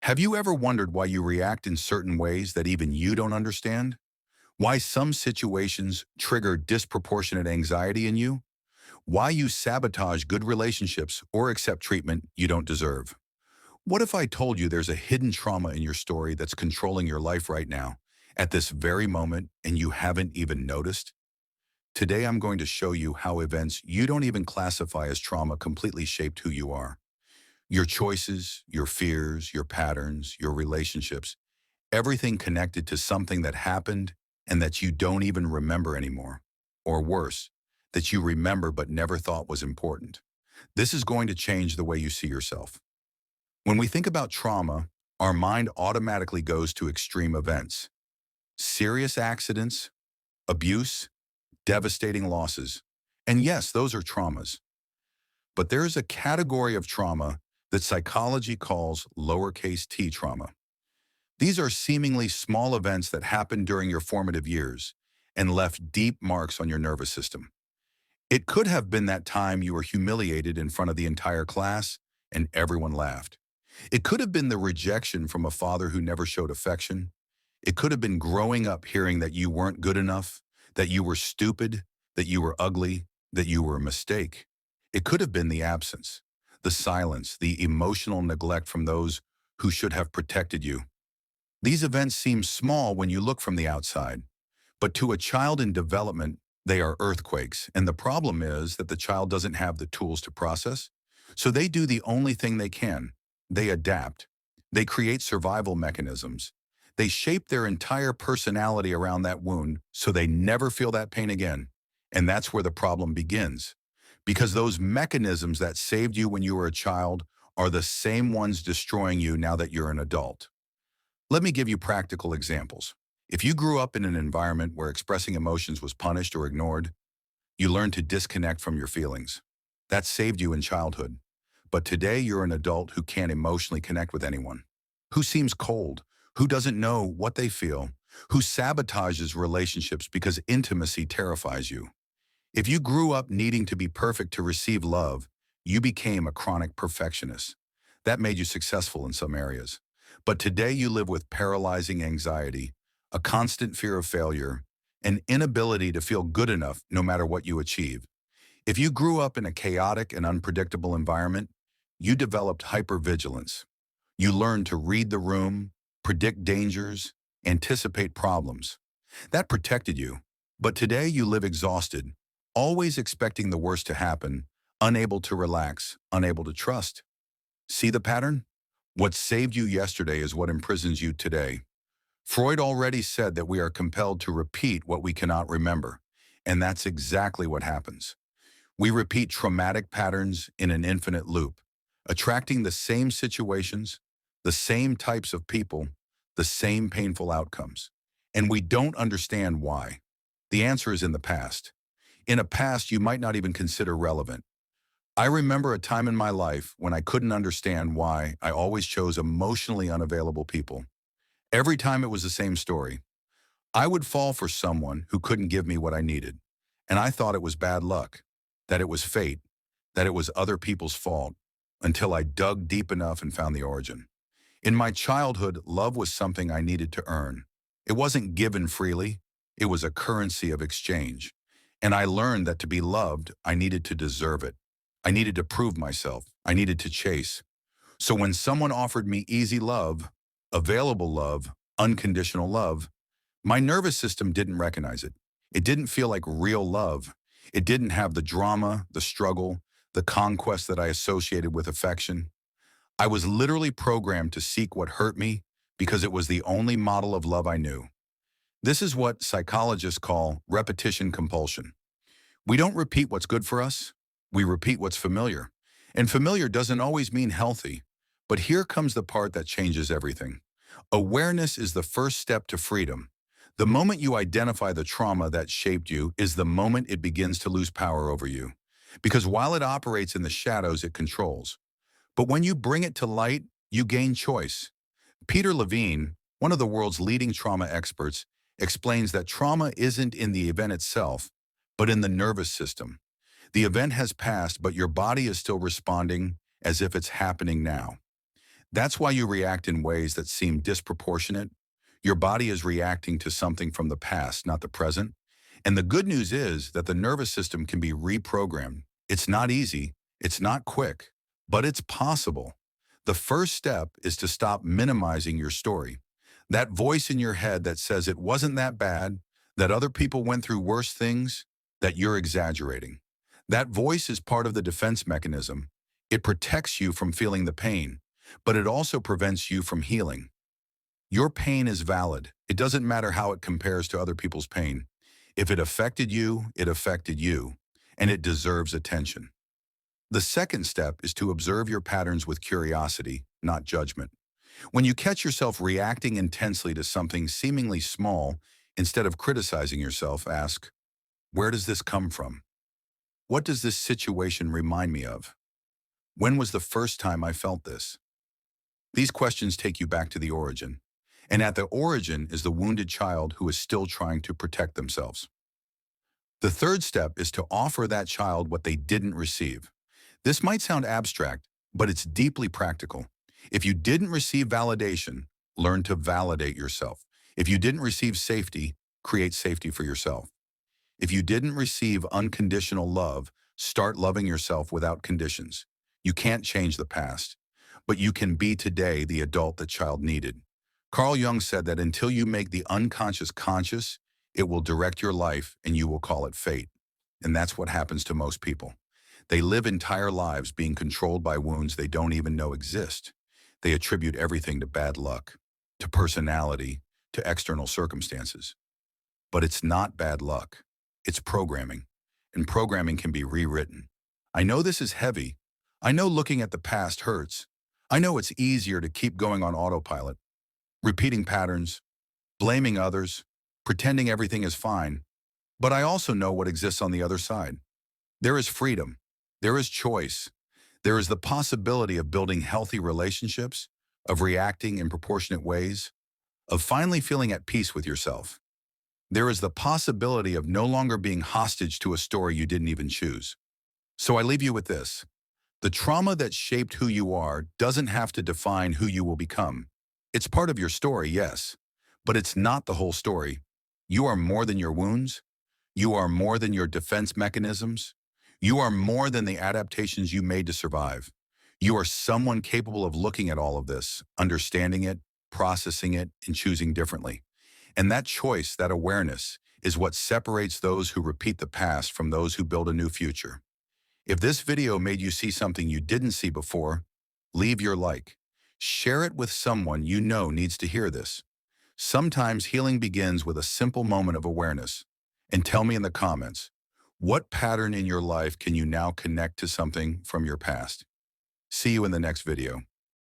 Have you ever wondered why you react in certain ways that even you don't understand? Why some situations trigger disproportionate anxiety in you? Why you sabotage good relationships or accept treatment you don't deserve? What if I told you there's a hidden trauma in your story that's controlling your life right now, at this very moment, and you haven't even noticed? Today I'm going to show you how events you don't even classify as trauma completely shaped who you are. Your choices, your fears, your patterns, your relationships, everything connected to something that happened and that you don't even remember anymore. Or worse, that you remember but never thought was important. This is going to change the way you see yourself. When we think about trauma, our mind automatically goes to extreme events. Serious accidents, abuse, devastating losses. And yes, those are traumas. But there is a category of trauma that psychology calls lowercase t trauma. These are seemingly small events that happened during your formative years and left deep marks on your nervous system. It could have been that time you were humiliated in front of the entire class and everyone laughed. It could have been the rejection from a father who never showed affection. It could have been growing up hearing that you weren't good enough, that you were stupid, that you were ugly, that you were a mistake. It could have been the absence, the silence, the emotional neglect from those who should have protected you. These events seem small when you look from the outside, but to a child in development, they are earthquakes. And the problem is that the child doesn't have the tools to process, so they do the only thing they can. They adapt. They create survival mechanisms. They shape their entire personality around that wound so they never feel that pain again. And that's where the problem begins. Because those mechanisms that saved you when you were a child are the same ones destroying you now that you're an adult. Let me give you practical examples. If you grew up in an environment where expressing emotions was punished or ignored, you learned to disconnect from your feelings. That saved you in childhood. But today you're an adult who can't emotionally connect with anyone, who seems cold, who doesn't know what they feel, who sabotages relationships because intimacy terrifies you. If you grew up needing to be perfect to receive love, you became a chronic perfectionist. That made you successful in some areas. But today you live with paralyzing anxiety, a constant fear of failure, an inability to feel good enough no matter what you achieve. If you grew up in a chaotic and unpredictable environment, you developed hypervigilance. You learned to read the room, predict dangers, anticipate problems. That protected you. But today you live exhausted, always expecting the worst to happen, unable to relax, unable to trust. See the pattern? What saved you yesterday is what imprisons you today. Freud already said that we are compelled to repeat what we cannot remember, and that's exactly what happens. We repeat traumatic patterns in an infinite loop, attracting the same situations, the same types of people, the same painful outcomes. And we don't understand why. The answer is in the past. In a past you might not even consider relevant. I remember a time in my life when I couldn't understand why I always chose emotionally unavailable people. Every time it was the same story. I would fall for someone who couldn't give me what I needed, and I thought it was bad luck, that it was fate, that it was other people's fault, until I dug deep enough and found the origin. In my childhood, love was something I needed to earn. It wasn't given freely, it was a currency of exchange. And I learned that to be loved, I needed to deserve it. I needed to prove myself. I needed to chase. So when someone offered me easy love, available love, unconditional love, my nervous system didn't recognize it. It didn't feel like real love. It didn't have the drama, the struggle, the conquest that I associated with affection. I was literally programmed to seek what hurt me because it was the only model of love I knew. This is what psychologists call repetition compulsion. We don't repeat what's good for us. We repeat what's familiar. And familiar doesn't always mean healthy. But here comes the part that changes everything. Awareness is the first step to freedom. The moment you identify the trauma that shaped you is the moment it begins to lose power over you. Because while it operates in the shadows, it controls. But when you bring it to light, you gain choice. Peter Levine, one of the world's leading trauma experts, explains that trauma isn't in the event itself, but in the nervous system. The event has passed, but your body is still responding as if it's happening now. That's why you react in ways that seem disproportionate. Your body is reacting to something from the past, not the present. And the good news is that the nervous system can be reprogrammed. It's not easy, it's not quick, but it's possible. The first step is to stop minimizing your story. That voice in your head that says it wasn't that bad, that other people went through worse things, that you're exaggerating. That voice is part of the defense mechanism. It protects you from feeling the pain, but it also prevents you from healing. Your pain is valid. It doesn't matter how it compares to other people's pain. If it affected you, it affected you, and it deserves attention. The second step is to observe your patterns with curiosity, not judgment. When you catch yourself reacting intensely to something seemingly small, instead of criticizing yourself, ask, where does this come from? What does this situation remind me of? When was the first time I felt this? These questions take you back to the origin. And at the origin is the wounded child who is still trying to protect themselves. The third step is to offer that child what they didn't receive. This might sound abstract, but it's deeply practical. If you didn't receive validation, learn to validate yourself. If you didn't receive safety, create safety for yourself. If you didn't receive unconditional love, start loving yourself without conditions. You can't change the past, but you can be today the adult the child needed. Carl Jung said that until you make the unconscious conscious, it will direct your life and you will call it fate. And that's what happens to most people. They live entire lives being controlled by wounds they don't even know exist. They attribute everything to bad luck, to personality, to external circumstances. But it's not bad luck. It's programming. And programming can be rewritten. I know this is heavy. I know looking at the past hurts. I know it's easier to keep going on autopilot, repeating patterns, blaming others, pretending everything is fine. But I also know what exists on the other side. There is freedom. There is choice. There is the possibility of building healthy relationships, of reacting in proportionate ways, of finally feeling at peace with yourself. There is the possibility of no longer being hostage to a story you didn't even choose. So I leave you with this. The trauma that shaped who you are doesn't have to define who you will become. It's part of your story, yes, but it's not the whole story. You are more than your wounds. You are more than your defense mechanisms. You are more than the adaptations you made to survive. You are someone capable of looking at all of this, understanding it, processing it, and choosing differently. And that choice, that awareness, is what separates those who repeat the past from those who build a new future. If this video made you see something you didn't see before, leave your like. Share it with someone you know needs to hear this. Sometimes healing begins with a simple moment of awareness. And tell me in the comments, what pattern in your life can you now connect to something from your past? See you in the next video.